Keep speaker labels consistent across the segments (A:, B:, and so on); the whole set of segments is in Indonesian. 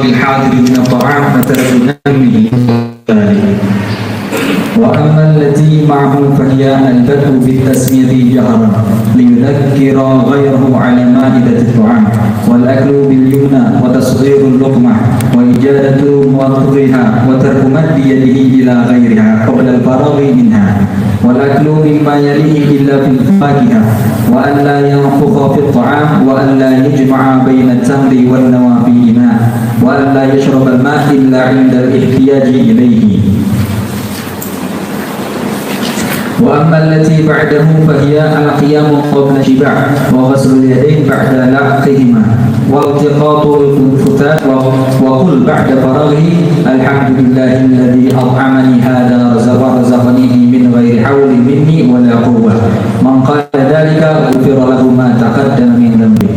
A: بالحاضر من الطعام فترجمه وأما التي معه فهي البدء بالتسمية جهرا ليذكر غيره على مائدة الطعام، والأكل باليمنى وتصغير اللقمة وإجادة موقفها وترك مد يده إلى غيرها قبل الفراغ منها، والأكل مما يليه إلا في الفاكهة، وأن لا ينفخ في الطعام، وأن لا يجمع بين التمر والنوى في إناء، وأن لا يشرب الماء إلا عند الاحتياج إليه. وأما التي بعده فهي القيام قبل الشبع وغسل اليدين بعد لعقهما والتقاط الفتات وقل بعد فراغه الحمد لله الذي أطعمني هذا ورزقنيه من غير حول مني ولا قوة. من قال ذلك غفر له ما تقدم من ذنبه.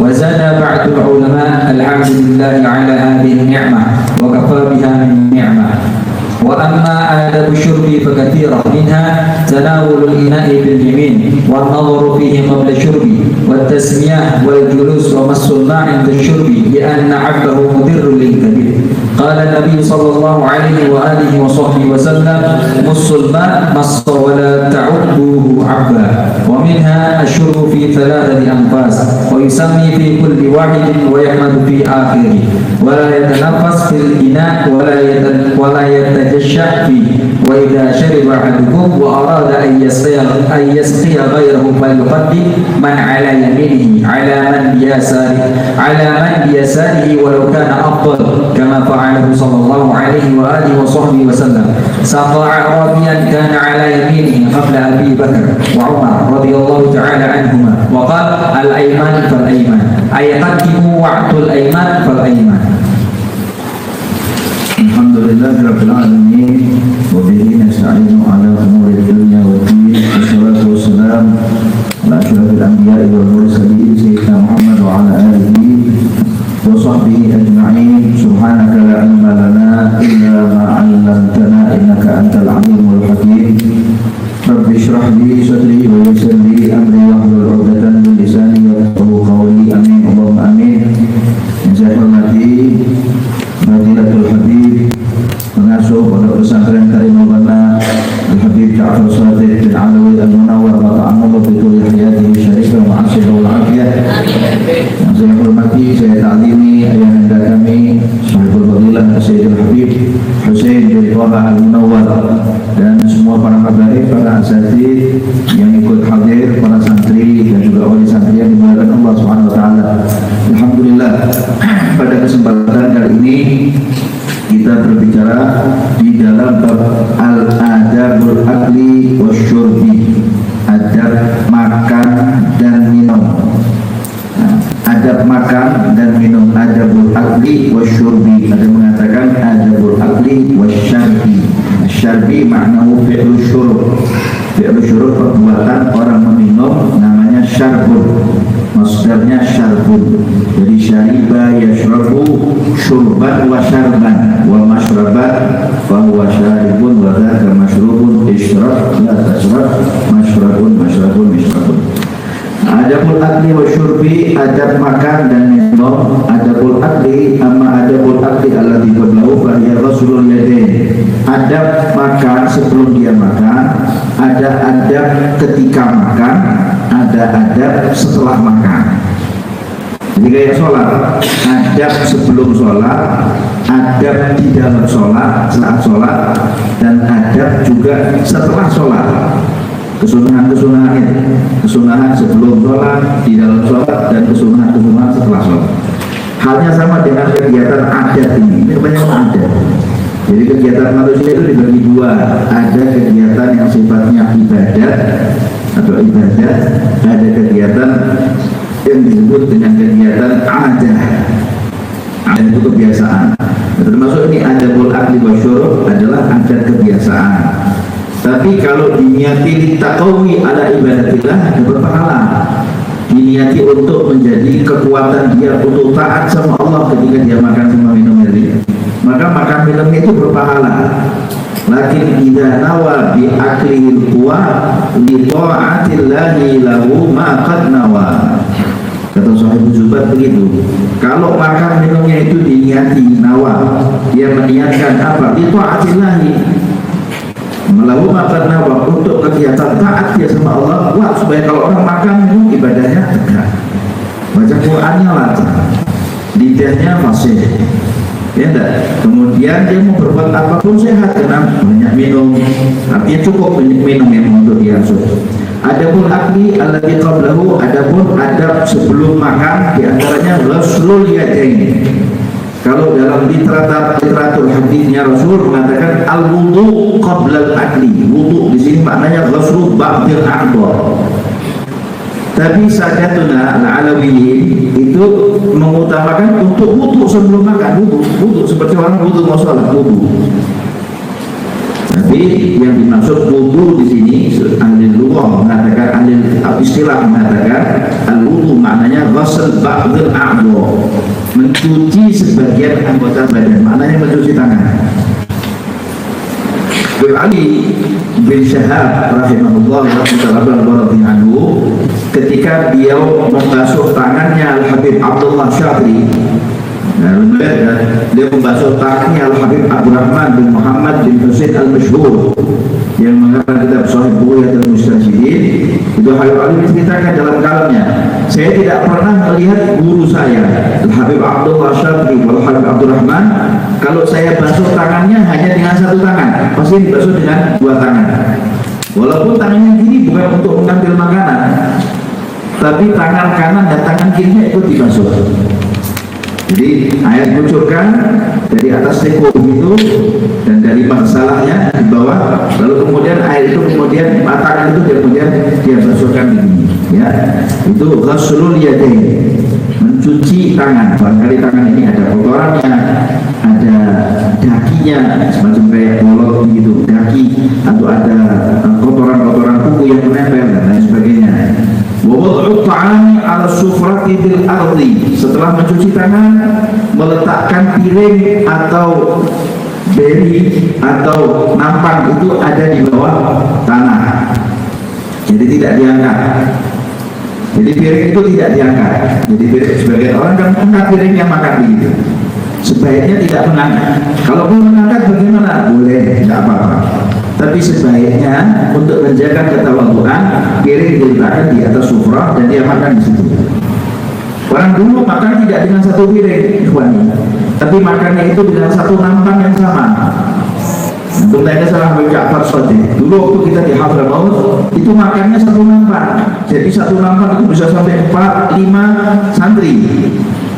A: وزاد بعض العلماء الحمد لله على هذه النعمة وكفى بها من نعمة. وأما آداب الشرب فكثيرة، منها تناول الإناء باليمين والنظر فيه قبل الشرب والتسمية والجلوس ومس الماء عند الشرب لأن عبه مضر للكبد. قال النبي صلى الله عليه وآله وصحبه وسلم مس الماء مص ولا تعدوه عبا. ومنها الشرب في 3 أنفاس ويسمي في كل واحد ويحمد في آخره، ولا يتنفس في الإناء ولا يتجشع فيه. وإذا شرب أحدكم وأراد أن يسقي غيره فليقدم من على يمينه على من بيساره ولو كان أفضل، كما فعله صلى الله عليه وآله وصحبه وسلم. سقى أعرابيا كان على يمينه قبل أبي بكر وعمر رضي الله تعالى عنهما وقال الأيمان فالأيمان، أي قدموا واعطوا الأيمان فالأيمان.
B: Alhamdulillahirabbil alamin wa bihi nasta'inu ala umuri dunya waddin. Wassalatu wassalamu ala asyrafil anbiya'i wal mursalin sayyidina Muhammad wa ala alihi wa sahbihi ajma'in. Subhanaka la ilma lana illa ma 'allamtana innaka antal alimul hakim. Rabbi shrah li sadri wa yassir li amri wahlul 'uqdatam min lisani yafqahu qawli. Amin Allahumma amin. Yang saya hormati Fadilatul Habib pengasuh Pondok Pesantren Karimullah Al-Habib Ja'far Shadiq bin Alawi Al-Munawwar wa ta'amulu bitul hayatihi syarifah wa asyidah wal afiyah. Yang saya hormati, saya ta'limi ayahanda kami Sahibul Fadilah Sayyidul Habib Husain bin Taha Al-Munawwar dan semua para habaib, para asatidz yang ikut hadir, para santri dan juga wali santri yang dimuliakan Allah Subhanahu wa taala. Alhamdulillah, pada kesempatan kali ini kita berbicara di dalam bab al-adabul akli wasyurbi, adab makan dan minum. Adab makan dan minum, adabul akli wasyurbi. Ada mengatakan adabul akli wasyarbi. Syarbi maknahu fi'lu syurub. Fi'lu syurub perbuatan orang meminum namanya syarbun. Masdarnya syarbun. Jadi syariba yashrabu syurban wa syarban wa mashraban fa huwa syaribun wa dzaka mashrubun isyrab la tashrab mashrabun mashrabun. Adabul akli wa syurbi, adab makan dan minum. Adabul akli, amma adabul akli alladhi qablahu fa hiya ghuslul yadain. Adab makan sebelum dia makan, ada adab ketika makan, ada adab setelah makan. Jadi kayak sholat, adab sebelum sholat, adab di dalam sholat, saat sholat, dan adab juga setelah sholat. Kesunahan sebelum sholat, di dalam sholat, dan kesunahan setelah sholat. Halnya sama dengan kegiatan adat ini banyak adat. Jadi kegiatan manusia itu dibagi dua. Ada kegiatan yang sifatnya ibadat atau ibadat, ada kegiatan yang disebut dengan kegiatan adat. Adat itu kebiasaan. Termasuk ini adabul akli wa syurub adalah adat kebiasaan. Tapi kalau diniati ditaqawi ala ibadatillah, ada berpahala. Diniati untuk menjadi kekuatan dia untuk taat sama Allah ketika dia makan sama minum ini, maka makan minumnya itu berpahala. Lakin idza nawa bi aklil quwa li ta'atillahi lahu ma qad nawa. Kata Sahih Zubat begitu. Kalau makan minumnya itu diniati nawa, dia meniatkan apa? Itu atillahi. Melakukan makan nawa untuk kegiatan taat dia sama Allah. Wah, supaya kalau orang makan minum ibadahnya tegak. Baca Qurannya lancar, lidahnya fasih, ya enggak? Kemudian dia mau berbuat apapun sehat karena banyak minum, artinya cukup minum yang untuk diasuh. Adapun akli alladzi qablahu, adapun adab sebelum makan diantaranya ghuslul yadain. Kalau dalam literatur hadisnya Rasul mengatakan al-wudu qabla al-akli. Wudu di sini maknanya ghuslu ba'dil a'dha. Tapi Sadatuna al-Alawiyyin itu mengutamakan untuk wudu sebelum makan, wudu seperti orang wudu mau sholat, wudu. Tapi yang dimaksud wudu di sini ahli lughah mengatakan, ahli istilah mengatakan al-wudu maknanya ghusl ba'dil a'dha, mencuci sebagian anggota badan, maknanya mencuci tangan. Ali bin Syahab rahimahullah anhu ketika beliau membasuh tangannya Al-Habib Abdullah Syafri, dia membasuh tangannya Al-Habib Abdurrahman bin Muhammad bin Husain Al-Mashhur yang mengarang kitab Sahih Bughyatul Mustajidin. Itu Habib Ali menceritakan dalam kalamnya, saya tidak pernah melihat guru saya Al-Habib Abdullah Syafri wal Habib Abdurrahman kalau saya basuh tangannya hanya dengan satu tangan, pasti dibasuh dengan dua tangan. Walaupun tangannya kiri bukan untuk mengambil makanan, tapi tangan kanan dan tangan kirinya ikut dibasuh. Jadi air kucurkan dari atas teko itu dan dari masalahnya di bawah, lalu kemudian air itu kemudian tangan itu kemudian dia basuhkan begini, ya. Itu ghuslul yadain, mencuci tangan. Barangkali tangan ini ada kotorannya, ada dakinya, semacam kayak bolong gitu, daki, atau ada kotoran-kotoran kuku yang menempel dan lain sebagainya. Wawad'u ta'ami 'ala sufrati bil ardi, setelah mencuci tangan meletakkan piring atau beri atau nampan itu ada di bawah tanah, jadi tidak diangkat. Jadi piring itu tidak diangkat. Jadi sebagian orang kan angkat piringnya makan begitu. Sebaiknya tidak mengangkat. Kalau mau mengangkat bagaimana? Boleh, tidak apa-apa. Tapi sebaiknya untuk menjaga ketawaduan, piring diletakkan di atas sufrah dan dia makan di situ. Orang dulu makan tidak dengan satu piring, ikhwani, tapi makannya itu dengan satu nampan yang sama. Untuk tanya salah Ja'far Shadiq, dulu waktu kita di Hadramaut itu makannya satu nampan. Jadi satu nampan itu bisa sampai 4-5 santri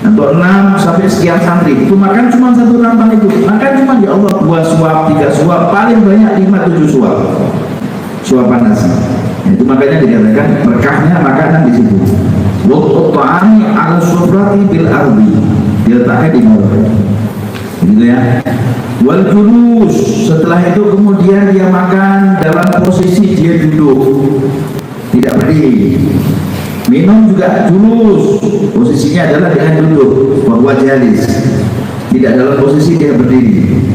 B: atau 6 sampai sekian santri. Itu makan cuma satu nampan itu. Makan cuma ya Allah 2 suap, 3 suap, paling banyak 5-7 suap. Suapan nasi. Itu makanya dikatakan berkahnya makanan di situ. Waktu ta'ami 'ala sufrati bil ardi, diletakkan di bawah. Gitu ya. Wal julus, setelah itu kemudian dia makan dalam posisi dia duduk, tidak berdiri. Minum juga julus, posisinya adalah dengan duduk, bahwa jalis, tidak dalam posisi dia berdiri.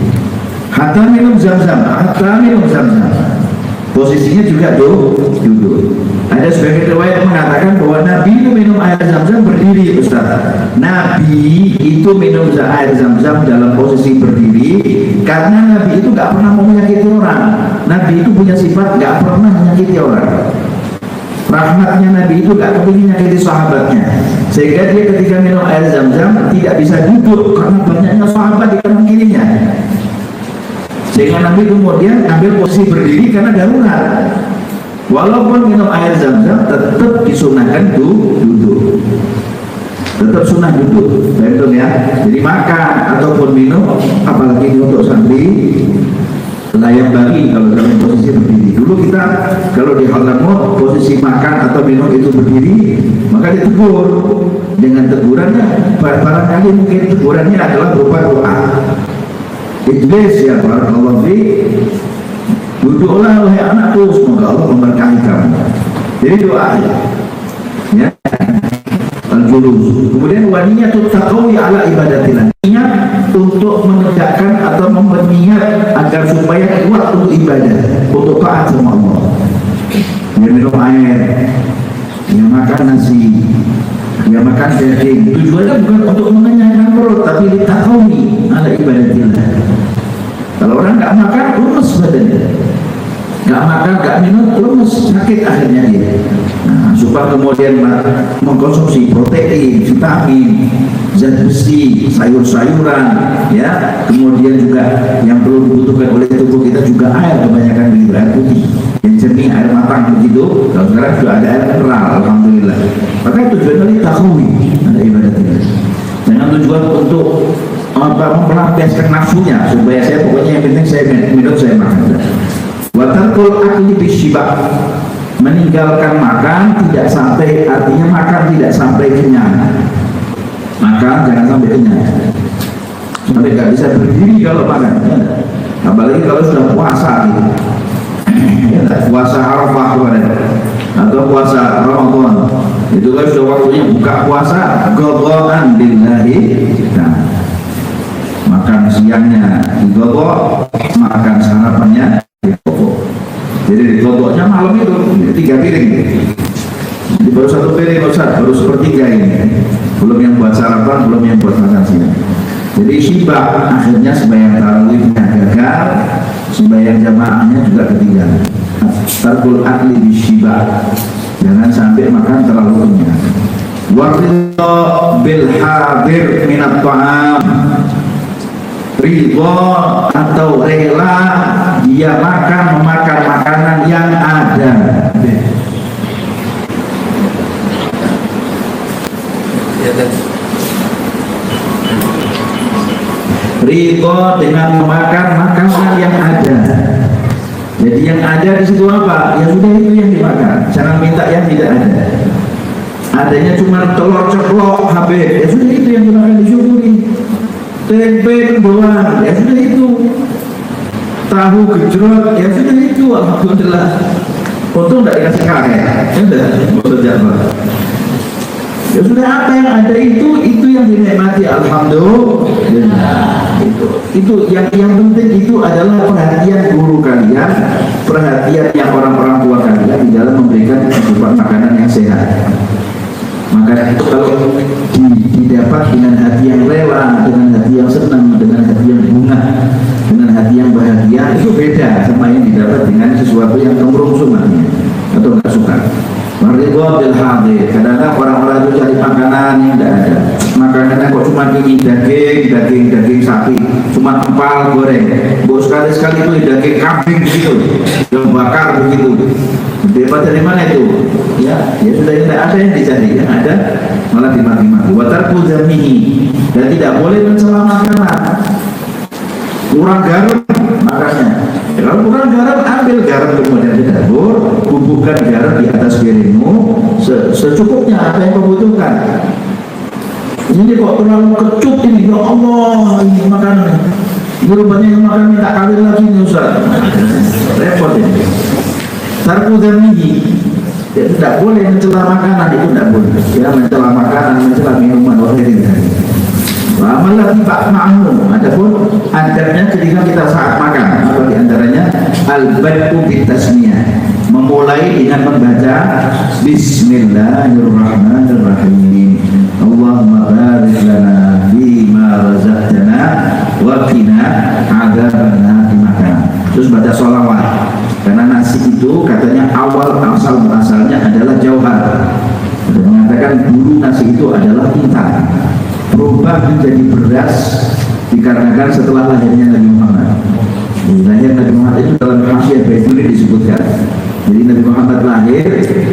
B: Hatta minum zam-zam, posisinya juga duduk. Ada sebagian riwayat mengatakan bahwa Nabi itu minum air zam-zam berdiri, Ustaz. Nabi itu minum air zam-zam dalam posisi berdiri karena Nabi itu gak pernah mau menyakiti orang. Nabi itu punya sifat gak pernah menyakiti orang. Rahmatnya Nabi itu gak kepingin menyakiti sahabatnya, sehingga dia ketika minum air zam-zam tidak bisa duduk karena banyaknya sahabat di kanan kirinya. Sehingga Nabi kemudian ambil posisi berdiri karena darurat. Walaupun minum air zam-zam tetap disunahkan duduk. Tetap sunnah duduk, betul ya. Jadi makan ataupun minum, apalagi untuk santri, layak bagi kalau dalam posisi berdiri. Dulu kita kalau di Hadramaut posisi makan atau minum itu berdiri, maka ditegur dengan tegurannya. Barangkali mungkin tegurannya adalah berupa doa. Iblis ya barakallahu fi, duduklah wahai anakku, semoga Allah memberkahi kamu. Jadi doa ya. Al-julus. Kemudian waniyatut taqawi ala ibadatillah, niat untuk menegakkan atau memperniat agar supaya kuat untuk ibadah, untuk taat sama Allah. Dia minum air, dia makan nasi, ya makan daging. Tujuannya bukan untuk mengenyangkan perut, tapi litaqawi ala ibadatillah. Kalau orang nggak makan, lemes badannya. Nggak makan, nggak minum, lemes, sakit akhirnya dia. Nah, supaya kemudian mengkonsumsi protein, vitamin, zat besi, sayur-sayuran, ya. Kemudian juga yang perlu dibutuhkan oleh tubuh kita juga air, kebanyakan begitu, air putih, yang jernih, air matang begitu. Kalau sekarang sudah ada air mineral, alhamdulillah. Maka tujuannya litaqawi ada ibadah ini. Jangan tujuan untuk melampiaskan nafsunya, supaya saya pokoknya yang penting saya minum, saya makan. Watarkul akli bisyiba, meninggalkan makan tidak sampai, artinya makan tidak sampai kenyang. Makan jangan sampai kenyang, sampai nggak bisa berdiri kalau makan, ya. Apalagi kalau sudah puasa gitu. Ya, puasa Arafah kemarin atau puasa Ramadan, itu kan sudah waktunya buka puasa, qadhaan lillahi. Nah, makan siangnya digodok, makan sarapannya digodok. Jadi digodoknya malam itu 3 piring. Jadi baru 1 piring Ustaz, baru sepertiga ini. Belum yang buat sarapan, belum yang buat makan siang. Jadi syibah, akhirnya sembahyang tarawihnya gagal, sembahyang jamaahnya juga ketinggalan. Tarkul akli bisyibah, jangan sampai makan terlalu kenyang. Waridho bil hadir minat ta'am, ridho atau rela dia memakan makanan yang ada. Ridho dengan memakan makanan yang ada. Jadi yang ada di situ apa? Ya sudah itu yang dimakan. Jangan minta yang tidak ada. Adanya cuma telur ceplok habis. Ya sudah itu yang dimakan, disyukuri. Tempe doang, ya sudah itu. Tahu gejrot, ya sudah itu. Alhamdulillah. Untung tidak dikasih karet. Ya sudah, maksudnya apa? Ya sudah, apa yang ada itu yang dinikmati, alhamdulillah. Itu yang penting itu adalah perhatian guru kalian, perhatian yang orang-orang tua kalian di dalam memberikan kehidupan makanan yang sehat. Maka itu kalau didapat dengan hati yang rela, dengan hati yang senang, dengan hati yang bunga, dengan hati yang bahagia, itu beda sama yang didapat dengan sesuatu yang kemurung sumatnya atau nggak suka. Waridho bil hadir, kadang-kadang orang-orang itu cari makanan yang tidak ada. Makanannya kok cuma ini daging sapi, cuma empal goreng. Bos sekali-sekali itu daging kambing begitu, yang bakar begitu. Dapat dari mana itu? Ya sudah, tidak ada yang dicari, yang ada malah dimaki-maki. Watarku zamihi, dan tidak boleh mencela makanan. Kurang garam makannya. Kalau kurang garam, ambil garam kemudian di dapur, bubuhkan garam di atas piringmu secukupnya apa yang kau butuhkan. Ini kok terlalu kecut ini, ya Allah, ini makanan. Ini rupanya yang makan minta kawin lagi nih Ustaz. Repot ini. Tarku zamihi, ya tidak boleh mencela makanan, itu tidak boleh. Ya mencela makanan, mencela minuman, wahai amalah tiba ma'amum. Adapun adabnya ketika kita saat makan, apa diantaranya al-bad'u bitasmiyah, memulai dengan membaca Bismillahirrahmanirrahim. Allahumma barik lana bima razaqtana wa qina adzabannar. Dimakan terus baca sholawat, karena nasi itu katanya asalnya adalah jauhar. Mengatakan dulu nasi itu adalah intan, berubah menjadi beras dikarenakan setelah lahirnya Nabi Muhammad. Lahir Nabi Muhammad itu dalam Hasyiah Baituli disebutkan. Jadi Nabi Muhammad lahir,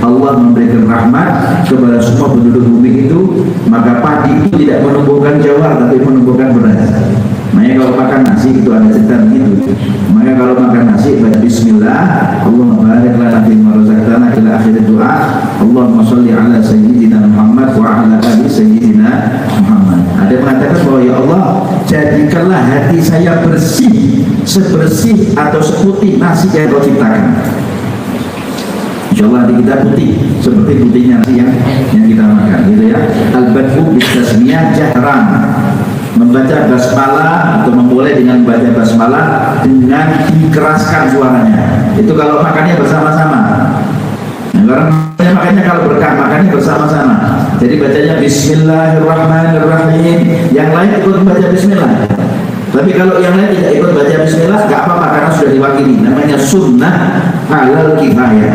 B: Allah memberikan rahmat kepada semua penduduk bumi itu, maka padi itu tidak menumbuhkan jawar tapi menumbuhkan beras. Makanya kalau makan nasi itu ada cerita begitu. Makanya kalau makan nasi baca Bismillah, Allahumma barik lana fima razaqtana ila akhir doa. Allahumma sholli ala sayyidina Muhammad wa ala ali sayyidina Muhammad. Ada yang mengatakan bahwa ya Allah, jadikanlah hati saya bersih, sebersih atau seputih nasi yang kau ciptakan. InsyaAllah hati kita putih seperti putihnya nasi yang kita makan, gitu ya. Al-bad'u bitasmiyah jahran, membaca basmalah atau memulai dengan membaca basmalah dengan dikeraskan suaranya. Itu kalau makannya bersama-sama. Nah, Makanya kalau berkah makannya bersama-sama. Jadi bacanya Bismillahirrahmanirrahim. Yang lain ikut baca Bismillah. Tapi kalau yang lain tidak ikut baca Bismillah, nggak apa-apa karena sudah diwakili. Namanya sunnah alal kifayah.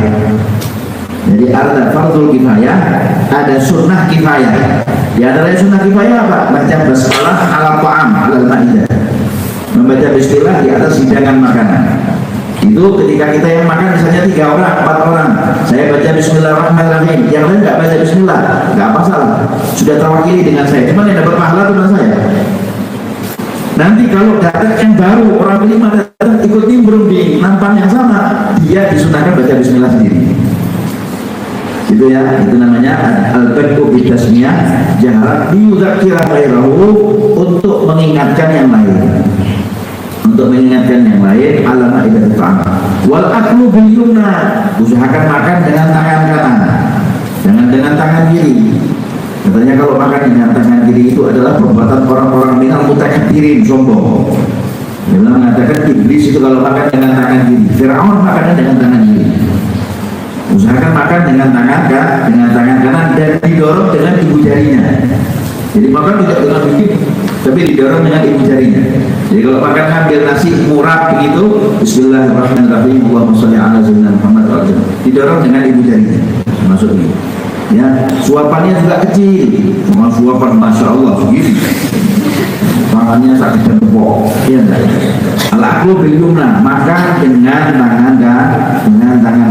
B: Jadi ada fardhu kifayah, ada sunnah kifayah. Di antara sunnah kifayah apa? Baca basmalah ala ta'am alal ma'idah. Membaca Bismillah di atas hidangan makanan. Itu ketika kita yang makan misalnya 3 orang, 4 orang, saya baca Bismillahirrahmanirrahim, yang lain nggak baca Bismillah, nggak masalah, sudah terwakili dengan saya. Cuman yang dapat pahala cuma saya. Nanti kalau datang yang baru, orang kelima datang ikut nimbrung di nampan yang sama, dia disunahkan baca Bismillah sendiri. Itu ya, itu namanya al-bad'u bitasmiyah, jaharat liyudzakira ghairahu, untuk mengingatkan yang lain. Untuk mengingatkan yang lain, ala ma'idah ta'am. Wal aklu bil yumna, usahakan makan dengan tangan kanan, jangan dengan tangan kiri. Katanya kalau makan dengan tangan kiri itu adalah perbuatan orang-orang minal mutakabbirin, sombong. Dia mengatakan iblis itu kalau makan dengan tangan kiri, Fir'aun makannya dengan tangan kiri. Usahakan makan dengan tangan kanan dan didorong dengan ibu jarinya. Jadi makan tidak dengan begini, tapi didorong dengan ibu jarinya. Jadi kalau makan ngambil nasi murah begitu, Bismillahirrahmanirrahim, Allahumma sholli ala sayyidina Muhammad wa sallam, didorong dengan ibu jarinya. Masuk ini. Ya, suapannya juga kecil, cuma suapan masya Allah begini. Tangannya sakit tepok, ya enggak? Al-aklu bil yumna, makan dengan tangan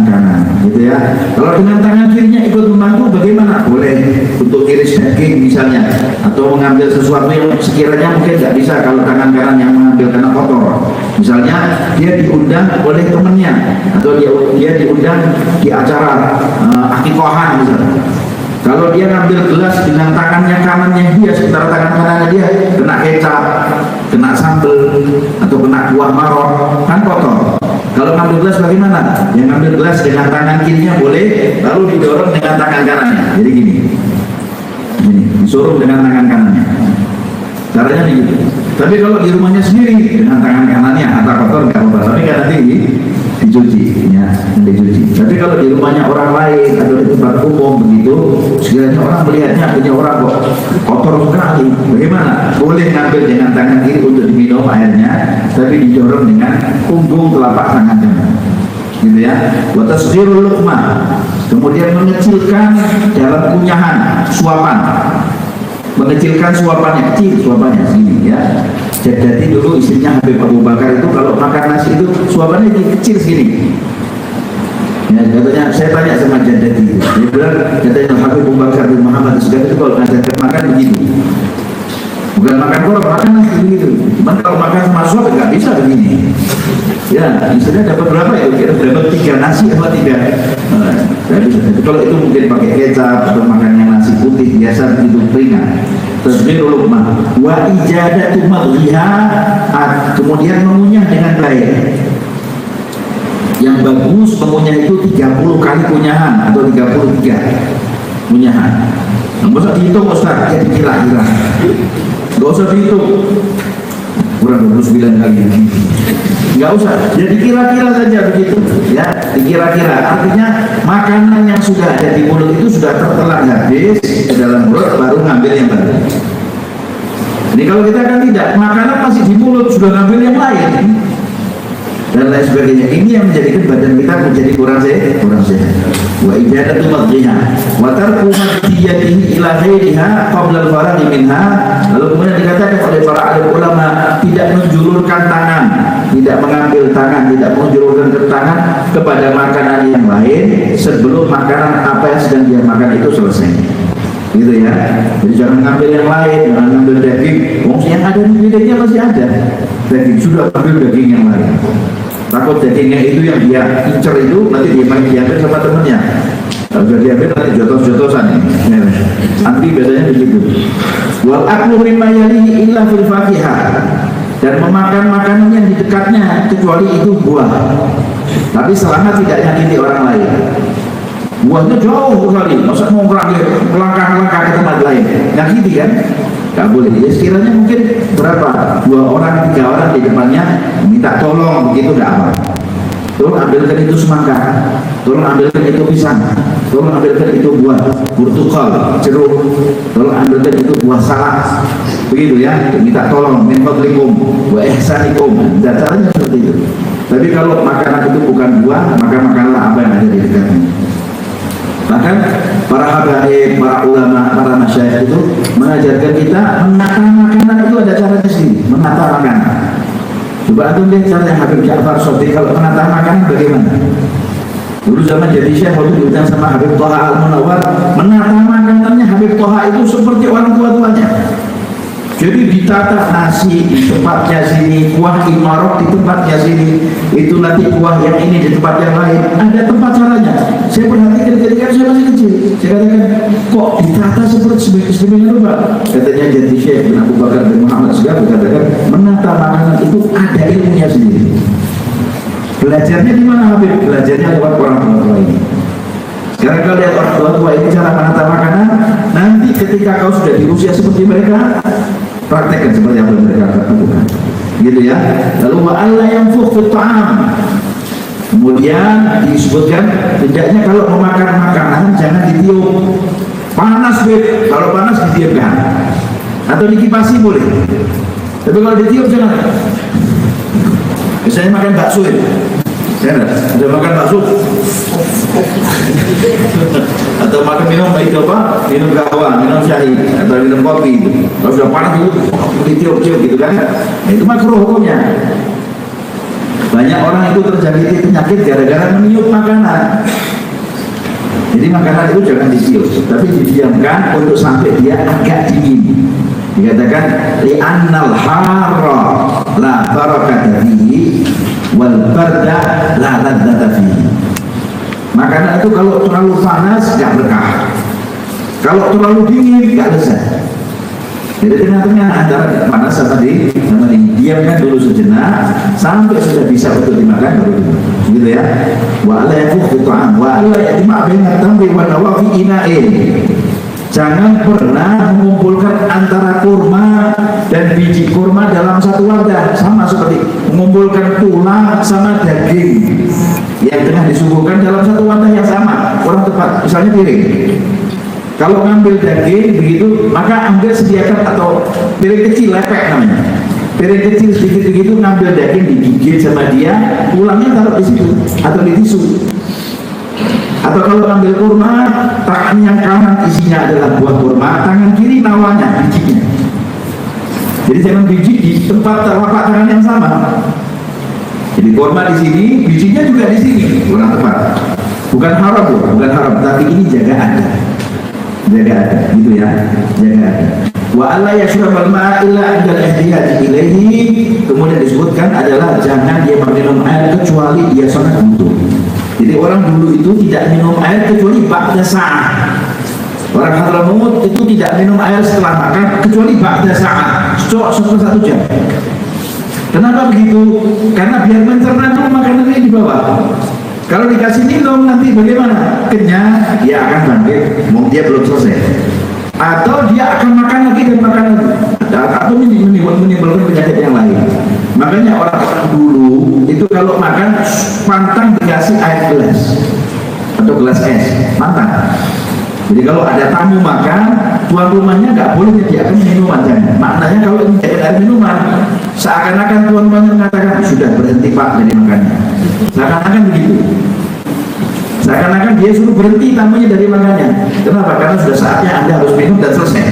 B: kanan, gitu ya. Kalau dengan tangan kirinya ikut membantu bagaimana? Boleh untuk iris daging misalnya, atau mengambil sesuatu yang sekiranya mungkin nggak bisa kalau tangan kanan yang mengambil karena kotor. Misalnya dia diundang oleh temannya, atau dia diundang di acara akikohan misalnya. Kalau dia ngambil gelas dengan tangannya kanannya dia, sementara tangan kanannya dia kena kecap, kena sambal, atau kena kuah maror, kan kotor. Kalau ngambil gelas bagaimana? Yang ngambil gelas dengan tangan kirinya boleh, lalu didorong dengan tangan kanannya. Jadi gini, disuruh dengan tangan kanannya. Caranya begitu. Tapi kalau di rumahnya sendiri dengan tangan kanannya atau kotor nggak apa-apa. Tapi kan nanti dicuci, ya, dicuci. Tapi kalau di rumahnya orang lain atau di tempat umum begitu, sekiranya orang melihatnya punya orang kok kotor sekali, bagaimana? Boleh ngambil dengan tangan kiri untuk diminum airnya, tapi didorong dengan punggung telapak tangan kanan. Gitu ya. Wa tasghirul luqmah. Kemudian mengecilkan dalam kunyahan, suapan. Mengecilkan suapannya, kecil suapannya segini ya. Jadi dulu istrinya Habib Abu Bakar itu kalau makan nasi itu suapannya kecil segini. Ya, katanya saya tanya sama Jadati, dia bilang katanya Habib Abu Bakar bin Muhammad itu kalau ngajakin makan begitu. Bukan makan korok, makan nasi begitu. Cuman kalau makan sama suap nggak bisa begini. Ya, istilahnya dapat berapa ya? Kira dapat 3 nasi apa 3? Kalau itu mungkin pakai kecap atau makan yang nasi putih biasa begitu ringan. Tasbihul luqmah wa ijadatu madhiha, kemudian mengunyah dengan baik. Yang bagus mengunyah itu 30 kali kunyahan atau 33 kunyahan. Nggak usah dihitung Ustaz, jadi kira-kira. Nggak usah dihitung. Kurang 29 kali. Nggak usah, jadi kira-kira saja begitu ya, dikira-kira. Artinya makanan yang sudah ada di mulut itu sudah tertelan habis ke dalam mulut, baru ngambil yang baru. Jadi kalau kita kan tidak, makanan masih di mulut sudah ngambil yang lain dan lain sebagainya. Ini yang menjadikan badan kita menjadi kurang sehat. Wa ijadatu madhiha wa tarku madhiyatihi ila ghairiha qabla al-faraghi minha. Lalu kemudian dikatakan oleh para alim ulama, tidak menjulurkan tangan, tidak mengambil tangan, tidak menjulurkan ke tangan kepada makanan yang lain sebelum makanan apa yang sedang dia makan itu selesai. Gitu ya. Jadi jangan ngambil yang lain, jangan ngambil daging. Yang ada di bidangnya masih ada daging, sudah ambil daging yang lain. Takut dagingnya itu yang dia incer itu nanti dia main diambil sama temennya. Kalau sudah diambil nanti jotos-jotosan ini. Anti biasanya begitu. Wal aklu mimma yalihi illa fil fakihah. Dan memakan makanan yang di dekatnya kecuali itu buah. Tapi selama tidak nyakiti orang lain. Buahnya jauh sekali, masa mau melangkah-langkah ke tempat lain, nyakiti kan? Gak boleh. Ya sekiranya mungkin berapa? 2 orang, 3 orang di depannya minta tolong begitu, gak apa. Tolong ambilkan itu semangka, tolong ambilkan itu pisang. tolong ambilkan itu buah portukal, jeruk, tolong ambilkan itu buah salak, begitu ya, minta tolong, min fadlikum wa ihsanikum, dan caranya seperti itu. Tapi kalau makanan itu bukan buah, maka makanlah apa yang ada di dekatnya. Bahkan para habaib, para ulama, para masyayikh itu mengajarkan kita menata makanan itu ada caranya sendiri, menata makanan. Coba antum lihat caranya Habib Ja'far Shadiq kalau menata makanan bagaimana. Dulu zaman jadi syekh waktu diundang sama Habib Thaha Al-Munawwar, menata makanannya Habib Thaha itu seperti orang tua-tuanya. Jadi ditata nasi di tempatnya sini, kuah imarok di tempatnya sini, itu nanti kuah yang ini di tempat yang lain. Ada tempat caranya. Saya perhatikan ketika saya masih kecil. Saya katakan, kok ditata seperti sebagaimana Pak? Katanya jadi Syekh bin Abu Bakar bin Muhammad Segaf katakan, menata makanan itu ada ilmunya sendiri. Belajarnya di mana Habib? Belajarnya lewat orang tua ini. Sekarang kalau lihat orang tua ini cara menata makanan, nanti ketika kau sudah di usia seperti mereka, praktekkan seperti apa yang mereka lakukan, gitu ya. Lalu wa'alla yanfukh fit ta'am. Kemudian disebutkan hendaknya kalau memakan makanan jangan ditiup. Panas Beb, kalau panas didiamkan. Atau dikipasi boleh. Tapi kalau ditiup jangan. Misalnya makan bakso ya. Sudah makan bakso atau makan minum itu apa? Minum kahwa, minum syahid atau minum kopi itu. Kalau sudah panas itu ditiup-tiup gitu kan? Nah, itu makruh hukumnya. Banyak orang itu terjangkit penyakit gara-gara meniup makanan. Jadi makanan itu jangan ditiup, tapi didiamkan untuk sampai dia agak dingin. Dikatakan li'annal harra la barakata fihi wal barda la ladzata fihi. Makanan itu kalau terlalu panas gak berkah, kalau terlalu dingin gak lezat. Jadi tengah-tengah antara panas sama dingin, diamkan dulu sejenak sampai sudah bisa untuk dimakan baru gitu ya. Wa la yakuf ta'am wa la yajma' baina tamri wa nawafi ina'in. Jangan pernah mengumpulkan antara kurma dan biji kurma dalam satu wadah, sama seperti mengumpulkan tulang sama daging yang tengah disuguhkan dalam satu wadah yang sama, kurang tepat. Misalnya piring, kalau ngambil daging begitu, maka ambil sediakan atau piring kecil, lepek namanya. Piring kecil sedikit begitu, ngambil daging digigit sama dia, tulangnya taruh di situ atau di tisu. Atau kalau ambil kurma, tangan yang kanan isinya adalah buah kurma, tangan kiri nawanya, bijinya. Jadi jangan biji di tempat telapak tangan yang sama. Jadi kurma di sini, bijinya juga di sini, kurang tepat. Bukan haram, bukan haram, tapi ini jaga ada, gitu ya, jaga ada. Wa alla yashrabal ma'a illa 'inda al-ihtiyaj ilaihi. Kemudian disebutkan adalah jangan dia minum air kecuali dia sangat butuh. Jadi orang dulu itu tidak minum air kecuali ba'da sa'ah. Orang Hadramaut itu tidak minum air setelah makan kecuali ba'da sa'ah, setelah 1 jam. Kenapa begitu? Karena biar mencerna dulu makanan ini di bawah. Kalau dikasih minum nanti bagaimana? Kenyang, dia akan bangkit, dia belum selesai. Atau dia akan makan lagi dan makan lagi, atau menimbulkan penyakit yang lain. Makanya orang-orang dulu itu kalau makan pantang dikasih air gelas atau gelas es, pantang. Jadi kalau ada tamu makan, tuan rumahnya nggak boleh menyediakan minuman. Maknanya kalau menyediakan air minuman, seakan-akan tuan rumahnya mengatakan sudah berhenti Pak dari makannya. Seakan-akan begitu. Seakan-akan dia suruh berhenti tamunya dari makannya. Kenapa? Karena sudah saatnya Anda harus minum dan selesai.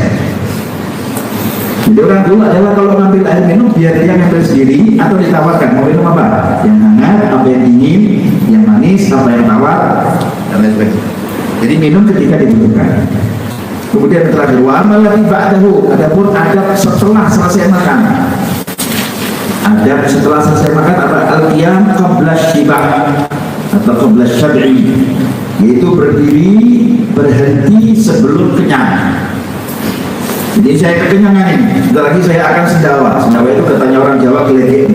B: Jadi orang dulu adalah kalau ngambil air minum biar dia ngambil sendiri atau ditawarkan mau minum apa? Yang hangat, apa yang dingin, yang manis, apa yang tawar, dan lain sebagainya. Jadi minum ketika dibutuhkan. Kemudian terakhir wa amalati ba'dahu, adapun adab setelah selesai makan. Adab setelah selesai makan apa? Al-qiyam qabla syibah atau qabla syab'i, yaitu berdiri berhenti sebelum kenyang. Jadi saya kekenyangan ini, sebentar lagi saya akan sendawa. Sendawa itu katanya orang Jawa geledek.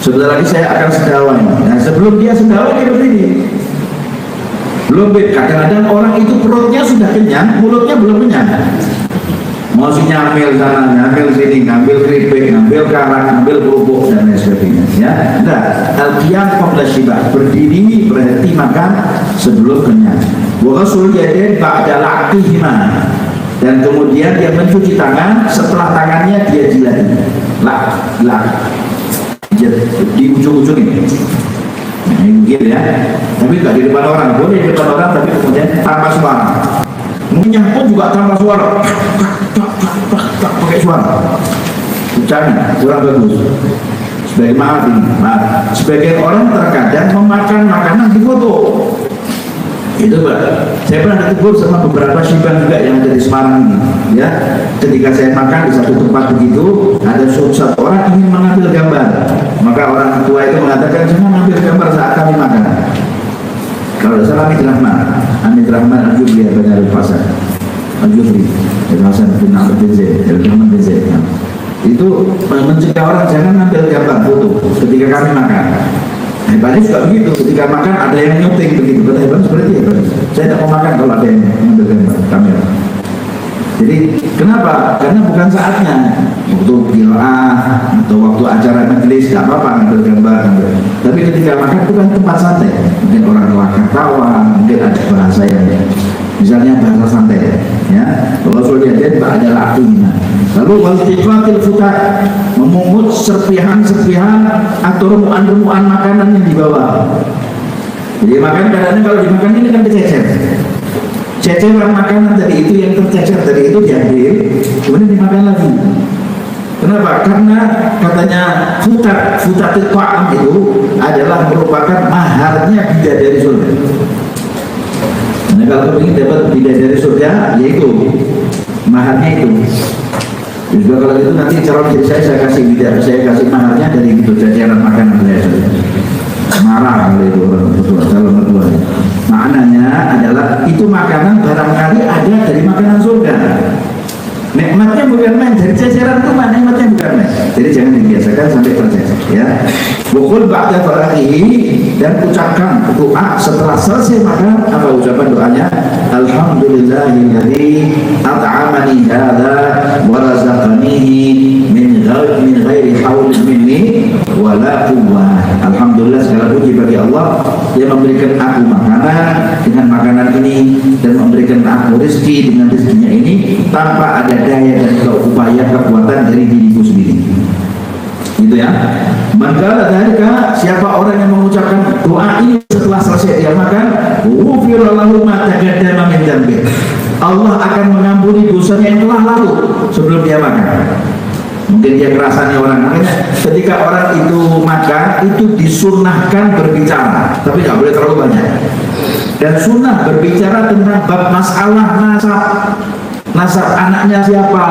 B: Sebentar lagi saya akan sendawa ini. Nah sebelum dia sendawa dia berdiri. Belum, kadang-kadang orang itu perutnya sudah kenyang, mulutnya belum kenyang. mau si nyambil sana, nyambil sini, ngambil keripik, ngambil karak, ngambil kerupuk dan lain sebagainya. Ya, enggak. Al-qiyam qabla syibah, berdiri berhenti makan sebelum kenyang. Wa ghusl yadain ba'da la'qihima, dan kemudian dia mencuci tangan setelah tangannya dia jilati. Di ujung-ujung ini. Nah, ini gitu ya. Tapi tidak di depan orang, boleh di depan orang tapi kemudian tanpa suara. Ngunyah pun juga tanpa suara. Pakai suara. Jangan, kurang bagus. Sebagian orang terkadang memakan makanan di foto. Itu Pak, saya pernah ditegur sama beberapa syibah juga yang ada di Semarang ini. Ya, ketika saya makan di satu tempat begitu, ada satu orang ingin mengambil gambar, maka orang tua itu mengatakan jangan ambil gambar saat kami makan. Kalau salah Amit Rahman Al-Jubri Banjarul Pasar, Al-Jubri, Al-Hasan bin Abdul bin Zaid, Al-Rahman bin Zaid. Itu mencegah orang jangan ambil gambar foto ketika kami makan. Hebatnya juga begitu, ketika makan ada yang nyuting begitu. Kata hebat seperti itu. Saya tidak mau makan kalau ada yang mengambil gambar kamera. Jadi kenapa? Karena bukan saatnya. Waktu qiraah atau waktu acara majelis tidak apa-apa ngambil gambar. Tapi ketika makan bukan tempat santai. Mungkin orang akan tawa, mungkin ada bahasa yang misalnya bahasa santai. Ya, kalau sudah dia adalah artinya. Lalu waltiqatil futat, memungut serpihan-serpihan atau remuan-remuan makanan yang dibawa. Jadi makan kadang-kadang kalau dimakan ini kan dicecer. Ceceran makanan tadi itu yang tercecer tadi itu diambil, kemudian dimakan lagi. Kenapa? Karena katanya futatil ta'am itu adalah merupakan maharnya bidadari surga. Nah kalau ingin dapat bidadari surga, yaitu maharnya itu. Juga kalau itu nanti calon istri saya kasih maharnya dari itu jajaran makanan saya. Marah kalau itu orang tua, calon mertua. Maknanya adalah itu makanan barangkali ada dari makanan surga. Nikmatnya bukan main, dari jajaran itu mana nikmatnya bukan main. Jadi jangan dibiasakan sampai tercecer ya. Waqul ba'da farahihi, dan ucapkan doa setelah selesai makan. Apa ucapan doanya? Alhamdulillahilladzi at'amani hadza wa razaqanihi min ghairi haulin minni wala quwwah. Alhamdulillah, segala puji bagi Allah yang memberikan aku makanan dengan makanan ini dan memberikan aku rezeki dengan rezekinya ini tanpa ada daya dan upaya kekuatan dari diriku sendiri. Gitu ya. Maka dari siapa orang yang mengucapkan doa ini setelah selesai dia makan, ghufirallahu ma taqaddama min dzambi. Allah akan mengampuni dosanya yang telah lalu sebelum dia makan. Mungkin dia kerasannya orang, makanya ketika orang itu makan itu disunnahkan berbicara, tapi nggak boleh terlalu banyak. Dan sunnah berbicara tentang bab masalah nasab anaknya siapa,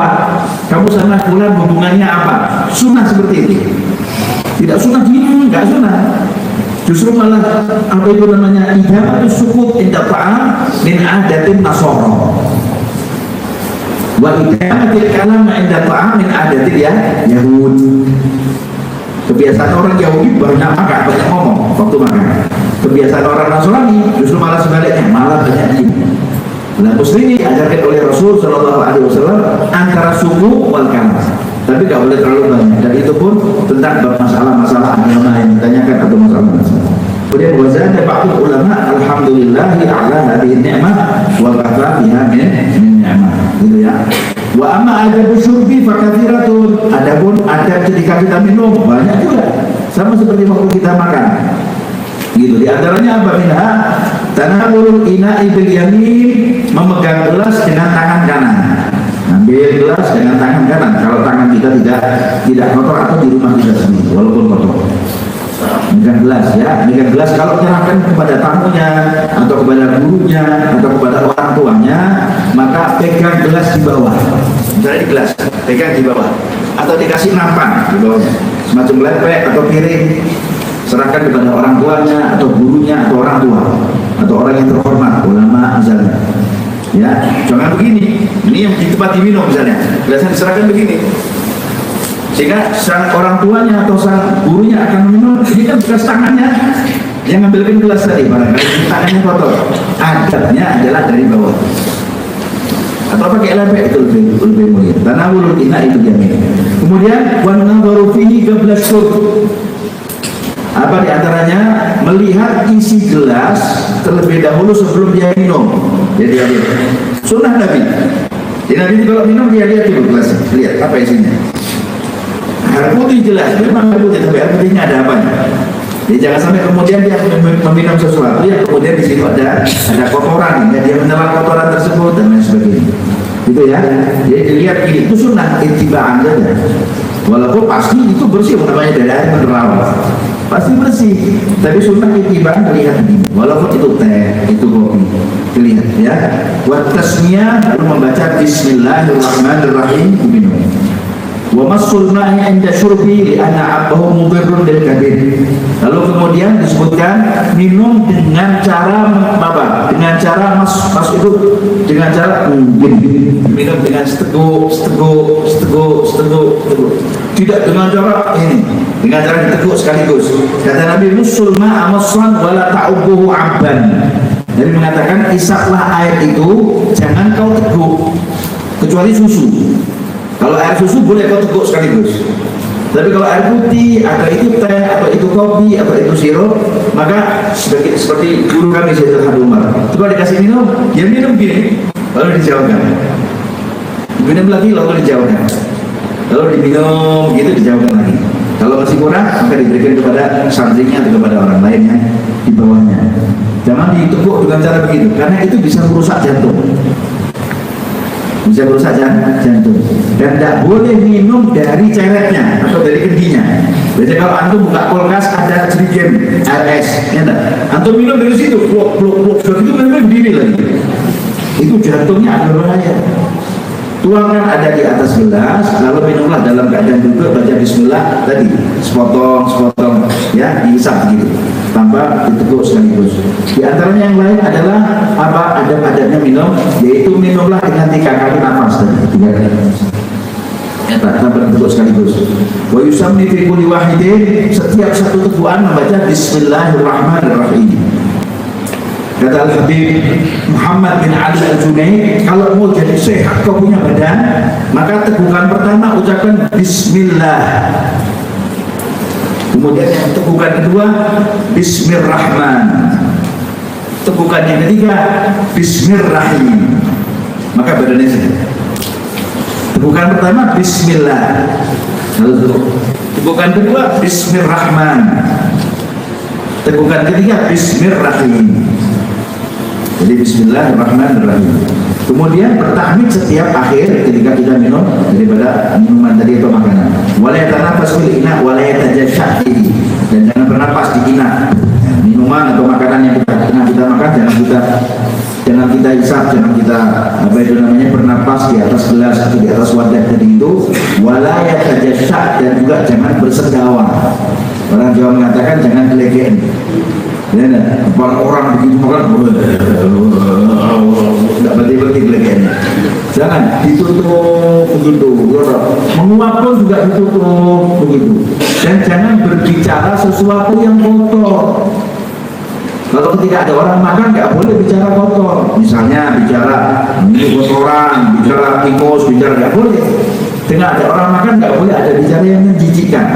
B: kamu sama fulan hubungannya apa, sunnah seperti itu. Tidak sunnah gini, nggak sunnah. Justru malah apa itu namanya ijabatu sukut inda ta'am min adatin nasoro. Wa idamatil kalam inda ta'am min adatil ya Yahud. Kebiasaan orang Yahudi banyak makan, banyak ngomong waktu makan. Kebiasaan orang Nasrani justru malah sebaliknya, malah banyak diam. Nah, muslim diajarkan oleh Rasul Shallallahu Alaihi Wasallam antara suku wal kalam, tapi tidak boleh terlalu banyak. Dan itu pun tentang masalah-masalah agama yang ditanyakan atau masalah-masalah. Kemudian wazana ba'dul ulama alhamdulillahi ala hadhihi ni'mah wa kafa biha min ni'mah. Gitu ya. Wa amma adabu syurbi fa katsiratun. Adapun adab ketika kita minum banyak juga. Sama seperti waktu kita makan. Gitu. Di antaranya apa? Minha tanawulul ina'i bil yamin, memegang gelas dengan tangan kanan. Ambil gelas dengan tangan kanan kalau tangan kita tidak kotor atau di rumah kita sendiri walaupun kotor. Memegang gelas ya, memegang gelas kalau menyerahkan kepada tamunya atau kepada gurunya atau kepada orang tuanya, maka pegang gelas di bawah. Misalnya di gelas, pegang di bawah atau dikasih nampan di bawahnya, semacam lepek atau piring. Serahkan kepada orang tuanya atau gurunya atau orang tua atau orang yang terhormat, ulama misalnya. Ya, jangan begini. Ini yang di tempat diminum misalnya, gelasnya diserahkan begini. Sehingga sang orang tuanya atau sang gurunya akan minum, ini kan bekas tangannya yang ngambilkan gelas tadi, barangkali tangannya kotor. Adabnya adalah dari bawah. atau pakai lepek itu lebih mulia. Tanawulul ina itu jamin. Kemudian wan nadharu fihi qabla syurb. Apa diantaranya? Melihat isi gelas terlebih dahulu sebelum dia minum. Jadi dia lihat. Sunnah Nabi. Jadi Nabi kalau minum dia lihat dulu gelas. Lihat apa isinya. Air putih jelas. Memang air putih, tapi air putihnya ada apanya? Jadi jangan sampai kemudian dia meminum sesuatu yang kemudian di situ ada kotoran, ya, dia menelan kotoran tersebut dan lain sebagainya. Gitu ya. Jadi dilihat ini itu sunnah ittiba'an saja. Walaupun pasti itu bersih, namanya dari air mineral. Pasti bersih, tapi sunnah ittiba'an terlihat ini. Walaupun itu teh, itu kopi, terlihat ya. Wa tasmiyah, lalu membaca Bismillahirrahmanirrahim, minum. Wa masul ma'i 'inda syurbi li anna 'abbahu mudirrun lil kabir. Lalu kemudian disebutkan minum dengan cara apa? Dengan cara mas itu dengan cara minum dengan seteguk. Tidak dengan cara ini, dengan cara diteguk sekaligus. Kata Nabi musul ma'a masran wala ta'ubuhu 'abban. Jadi mengatakan isaplah air itu jangan kau teguk kecuali susu. Kalau air susu boleh kau teguk sekaligus. Tapi kalau air putih, atau itu teh, atau itu kopi, atau itu sirup, maka seperti guru kami Sayyidul Umar. Coba dikasih minum, dia minum gini, lalu dijauhkan. Minum lagi, lalu dijauhkan. Lalu diminum, gitu dijauhkan lagi. Kalau masih kurang, maka diberikan kepada santrinya atau kepada orang lain yang di bawahnya. Jangan diteguk dengan cara begitu, karena itu bisa merusak jantung. Bisa merusak jantung. Dan tidak boleh minum dari celetnya atau dari kendinya. Biasanya kalau antum buka kulkas ada jerigen air es, ya tak? Antum minum dari situ, blok, itu memang berdiri lagi. Itu jantungnya ada bahaya. Tuangkan ada di atas gelas, lalu minumlah dalam keadaan duduk, baca Bismillah tadi, sepotong, ya, dihisap gitu, tanpa diteguk sekaligus. Di antaranya yang lain adalah apa? Adab-adabnya minum, yaitu minumlah dengan 3 kali nafas tadi, 3 kali nafas. Ya, tanpa diteguk sekaligus. Wa yusammi fi kulli wahidin, setiap satu tegukan membaca Bismillahirrahmanirrahim. Kata Al-Habib Muhammad bin Ali Al-Junaid, kalau mau jadi sehat kau punya badan, maka tegukan pertama ucapkan Bismillah. Kemudian yang tegukan kedua Bismillahirrahman. Tegukan yang ketiga Bismillahirrahim. Maka badannya sehat. Tegukan pertama Bismillah. Lalu tegukan kedua Bismillahirrahman. Tegukan ketiga Bismillahirrahim. Jadi Bismillahirrahmanirrahim. Kemudian bertahmid setiap akhir ketika kita minum daripada minuman tadi atau makanan. Wala yatanafas fil ina wala yatajashsha fihi. Dan jangan bernapas di ina. Minuman atau makanan yang kita makan jangan kita hisap, jangan kita apa itu namanya bernapas di atas gelas atau di atas wadah tadi itu. Wala yatajashsha, dan juga jangan bersendawa. Orang Jawa mengatakan jangan gelegean. Ya, orang begitu makan, tidak berhenti gelegeannya. Jangan ditutup begitu. Menguap pun juga ditutup begitu. Dan jangan berbicara sesuatu yang kotor. Kalau ketika ada orang makan nggak boleh bicara kotor. Misalnya bicara ini kotoran, bicara tikus, bicara nggak boleh. Dengan ada orang makan nggak boleh ada bicara yang menjijikkan.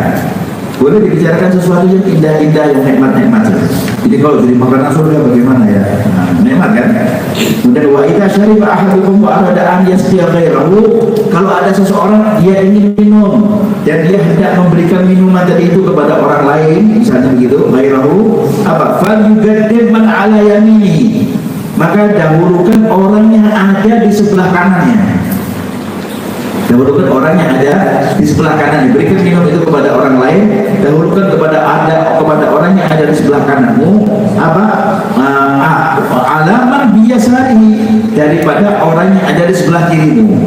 B: Boleh dibicarakan sesuatu yang indah-indah, yang nikmat-nikmat. Jadi kalau jadi makanan surga bagaimana ya? Nah, nikmat kan? Kemudian wa idza syariba ahadukum wa arada an yasqiya ghairahu, kalau ada seseorang dia ingin minum dan dia hendak memberikan minuman tadi itu kepada orang lain, misalnya begitu, ghairahu apa? Fal yuqaddim man ala yamini, maka dahulukan orang yang ada di sebelah kanannya. Dahulukan orang yang ada di sebelah kanan, diberikan minum itu kepada orang lain, dahulukan kepada orang yang ada di sebelah kananmu apa alaman biasari, daripada orang yang ada di sebelah kirimu.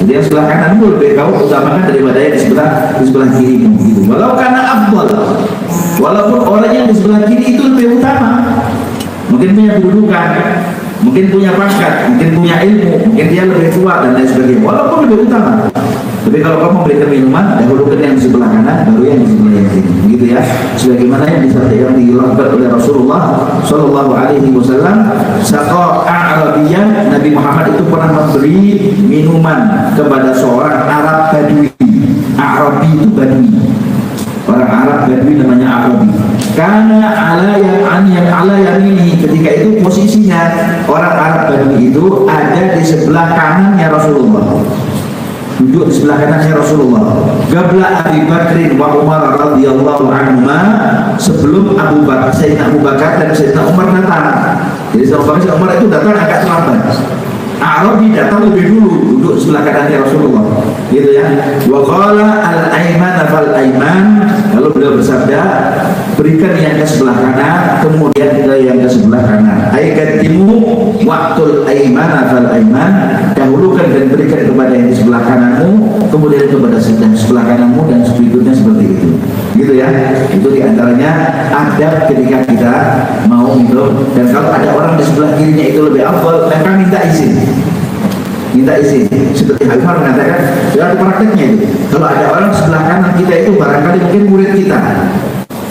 B: Jadi yang sebelah kananmu lebih kau utamakan daripada yang di sebelah kirimu gitu. Walau karena afdal, walaupun orang yang di sebelah kiri itu lebih utama, mungkin punya kedudukan, mungkin punya pangkat, mungkin punya ilmu, mungkin dia lebih tua dan lain sebagainya, walaupun lebih utama, Tapi kalau kamu memberikan minuman, dahulukan yang di sebelah kanan, baru yang di sebelah yang kiri. Begitu ya. Sebagaimana yang dilakukan oleh Rasulullah Shallallahu Alaihi Wasallam. Saqa Arabiyah, Nabi Muhammad itu pernah memberi minuman kepada seorang Arab Badui. Arabi itu Badui. Orang Arab Badui namanya Arabi. Karena ala yamini, ketika itu posisinya orang Arab Badui itu ada di sebelah kanannya Rasulullah. Duduk di sebelah kanannya Rasulullah. Qabla Abi Bakrin wa Umar radhiyallahu anhuma, sebelum Sayyidina Abu Bakar dan Sayyidina Umar datang. Jadi Sayyidina Abu Bakar dan Umar itu datang agak terlambat. Arabi datang lebih dulu, duduk sebelah kanannya Rasulullah, gitu ya. Wa qala al-aiman fal aiman, lalu beliau bersabda, berikan yang ke sebelah kanan, kemudian yang ke sebelah kanan. Qaddimu waqtul aiman fal aiman, dahulukan dan berikan kepada yang di sebelah kananmu, kemudian kepada yang sebelah kananmu, dan berikutnya seperti itu. Gitu ya. Itu diantaranya adab ketika kita mau minum. Dan kalau ada orang di sebelah kirinya itu lebih afdal, maka minta izin. Minta izin. Seperti Haifar mengatakan, ada prakteknya itu. Kalau ada orang sebelah kanan kita itu barangkali mungkin murid kita,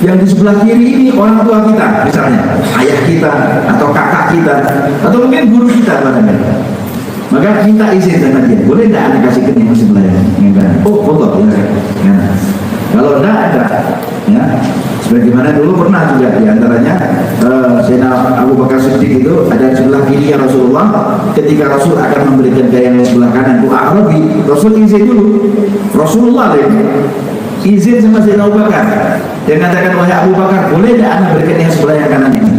B: yang di sebelah kiri ini orang tua kita, misalnya ayah kita atau kakak kita atau mungkin guru kita barangkali, maka minta izin sama dia, boleh tidak Anda kasihkan yang sebelah yang kanan? Oh, boleh ya. Kalau tidak ada, ya. Sebagaimana dulu pernah juga diantaranya Sayyidina Abu Bakar Siddiq itu ada di sebelah kiri Rasulullah. Ketika Rasul akan memberikan gaya yang sebelah kanan itu Arabi, Rasul izin dulu. Rasulullah izin sama Sayyidina Abu Bakar. Dia katakan, wahai Abu Bakar, boleh tidak Anda berikan yang sebelah yang kanan ini?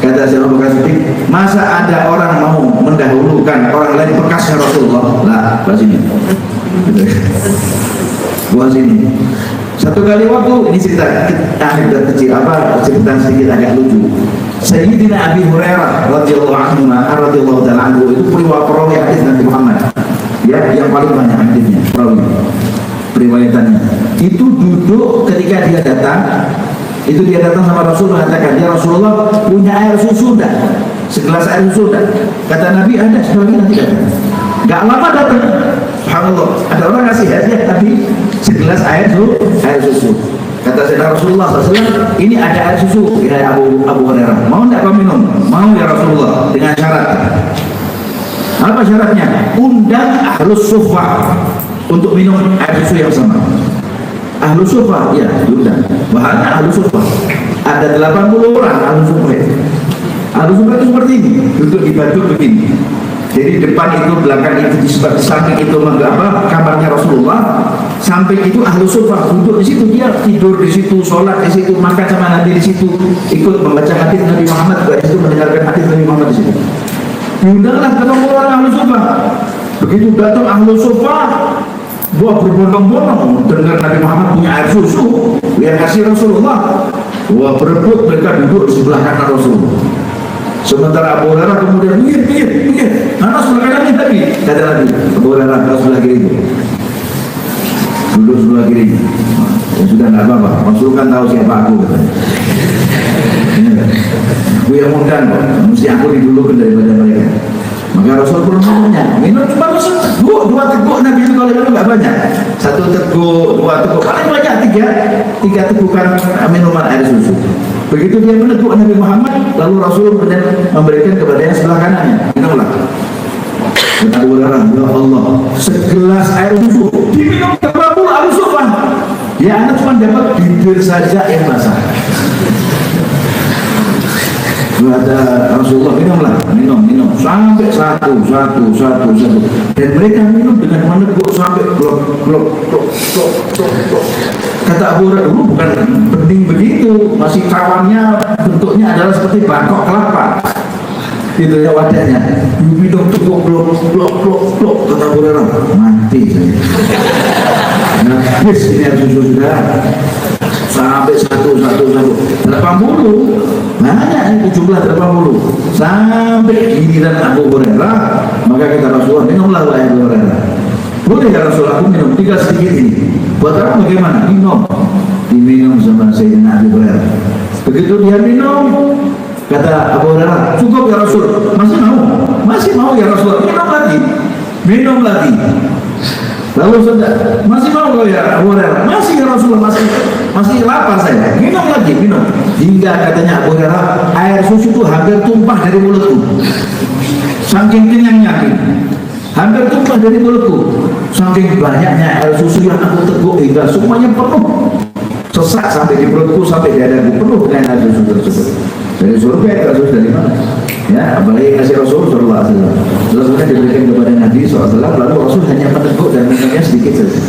B: Kata Sayyidina Abu Bakar Siddiq, masa ada orang mau mendahulukan orang lain bekasnya Rasulullah? Lah, bahas ini. Buat sini. Satu kali waktu, ini cerita anekdot kecil, cerita sedikit agak lucu. Sayyidina Abi Hurairah radhiyallahu anhu itu perawi hadis Nabi Muhammad. Ya, yang paling banyak hadisnya, periwayatannya. Itu duduk ketika dia datang sama Rasul, mengatakan, ya Rasulullah, punya air susu enggak? Segelas air susu enggak? Kata Nabi, ada, sebagian nanti datang. Gak lama datang. Subhanallah, ada orang ngasih hadiah tapi segelas air susu. Kata Sayyidina Rasulullah SAW, ini ada air susu. Ya Abu Hurairah, mau tidak kau minum? Mau ya Rasulullah, dengan syarat. Apa syaratnya? Undang ahlus suffah untuk minum air susu yang sama. Ahlus suffah, ya, undang. Bahannya ahlus suffah. Ada 80 orang ahlus suffah. Ahlus suffah itu seperti ini, duduk di batu begini. Jadi depan itu, belakang itu, di samping itu kamarnya Rasulullah, samping itu ahlu sufah duduk di situ, dia tidur di situ, sholat di situ, makan sama Nabi di situ, ikut membaca hadis Nabi Muhammad, juga di situ mendengarkan hadis Nabi Muhammad di situ. Diundanglah ketemu orang ahlu sufah. Begitu datang ahlu sufah, buat berbondong-bondong dengar Nabi Muhammad punya air susu yang kasih Rasulullah, wah berebut, mereka duduk di sebelah kanan Rasulullah. Sementara Abu Hurairah kemudian minggir, Anas sebelah kanan tadi, kata Nabi. Abu Hurairah Anas sebelah kiri, duduk sebelah kiri. Ya sudah tidak apa-apa, Rasul kan tahu siapa aku. Aku yang undang kok, mesti aku didulukan daripada mereka. Maka Rasul pun ngomongnya, minum cuma dua teguk. Nabi itu kalau minum nggak banyak, satu teguk, dua teguk, paling banyak tiga tegukan minuman air susu. Begitu dia meneguk Nabi Muhammad, lalu Rasul kemudian memberikan kepada yang sebelah kanannya, minumlah. Kata Abu Hurairah, ya Allah, segelas air susu diminum 30 ahlu sufah. Ya anak cuma dapat bibir saja yang basah. Kata Rasulullah, minum sampai satu. Dan mereka minum dengan meneguk sampai blok. Kata Abu Hurairah, bukan bening begitu, masih kawannya bentuknya adalah seperti bangkok kelapa. Itu ya wadahnya. Minum cukup blok. Kata Abu Hurairah, mati saya. Habis ini harus sudah sampai satu 80. Banyak ini jumlah 80. Sampai giliran Abu Hurairah, maka kata Rasulullah, minumlah Abu Hurairah. Boleh ya Rasulullah, aku minum tinggal sedikit ini. Buat orang bagaimana? Diminum sama Sayyidina Abu Hurairah. Begitu dia minum, kata Abu Hurairah, cukup ya Rasul. Masih mau ya Rasul. Minum lagi. Lalu sudah, masih mau kau ya Abu Hurairah? Masih ya Rasulullah, masih lapar saya. Minum lagi, minum. Hingga katanya Abu Hurairah, air susu itu hampir tumpah dari mulutku. Saking kenyangnya, hampir tumpah dari mulutku. Saking banyaknya air susu yang aku teguk hingga semuanya penuh. Sesak sampai di perutku, sampai di dadaku penuh dengan air susu tersebut. Dari surga itu Rasul dari mana? Ya, apalagi kasih Rasul Sallallahu Alaihi Wasallam. Terus kemudian diberikan kepada Nabi SAW, lalu Rasul hanya meneguk dan minumnya sedikit saja.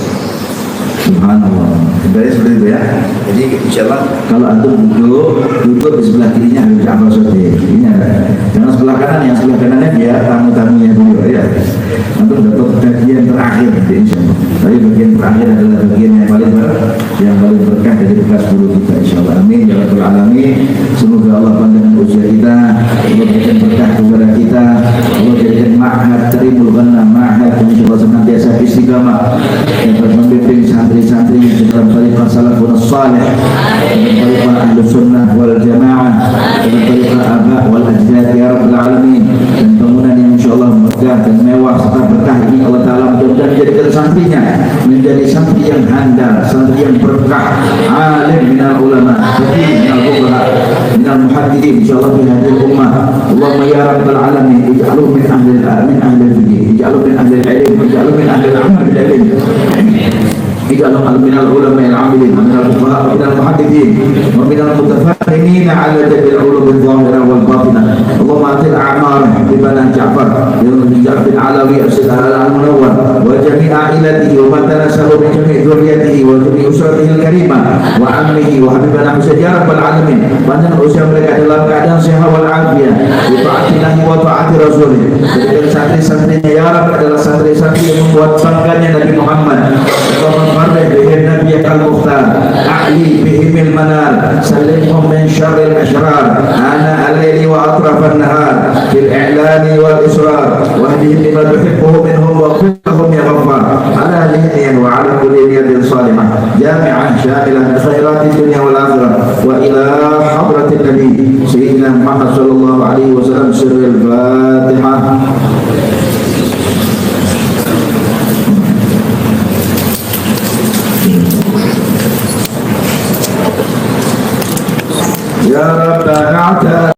B: Subhanallah. Sebenarnya seperti itu ya. Jadi insyaallah kalau antum duduk di sebelah kirinya Habib Ja'far Shadiq. Ini ada. Jangan sebelah kanan, yang sebelah kanannya biar tamu-tamunya dulu ya. Antum dapat bagian terakhir insyaallah. Tapi bagian terakhir adalah bagian yang paling berkah dari bekas guru kita insyaallah. Amin ya rabbal alamin. Semoga Allah pandang usia kita, Allah berikan berkah kepada kita, Allah jadikan ma'had karimul ghanam, ma'had insyaallah senantiasa istiqamah dapat membimbing santri-santri di dalam tariqah salafun salih, dalam tariqah ahlus sunnah wal jamaah, dalam tariqah aba wal ajdad ya rabbal alamin. Dan bangunan yang insyaallah megah dan mewah serta berkah ini Allah Ta'ala mudah-mudahan menjadikan santrinya menjadi santri yang handal, santri yang berkah, alim minal ulama, fakih minal fuqaha, minal muhaddithin insyaallah fi hadhihi ummah. Allahumma ya rabbal alamin ij'alhu min ahli al-fikih, ij'alhu min ahli al-ilm, ij'alhu min ahli al-amal bil ilm, ij'alhum minal ulama al-amilin wa minal fuqaha wa minal muhaddithin wa minal mutafahimin ala jami'il ulum al-zahirah wal batinah. Allahumma atil a'mar bibana Ja'far bin Ja'far al-Alawi al-Munawwar wa jami' a'ilatihi wa man tanasalu min jami' dzurriyyatihi wa jami' usratihi al-karimah wa ammihi wa habibana Husain ya rabbal alamin. Panjang usia mereka dalam keadaan sehat wal afiyah, bi ta'atillahi wa ta'ati rasulih. Dan santri-santrinya ya Rabb adalah santri-santri yang membuat bangkanya Nabi Muhammad. فرح بهم نبيك المختار، أعلي بهم المنار، سلمهم من شر الأشرار آناء الليل وأطراف النهار في الإعلان والإصرار، واهدهم لما تحبه منهم وكلهم يا غفار، على نية وعلى كل نية صالحة جامعة شاملة لخيرات الدنيا والآخرة وإلى حضرة النبي سيدنا محمد صلى الله عليه وسلم. سر الفاتحة. يا ربنا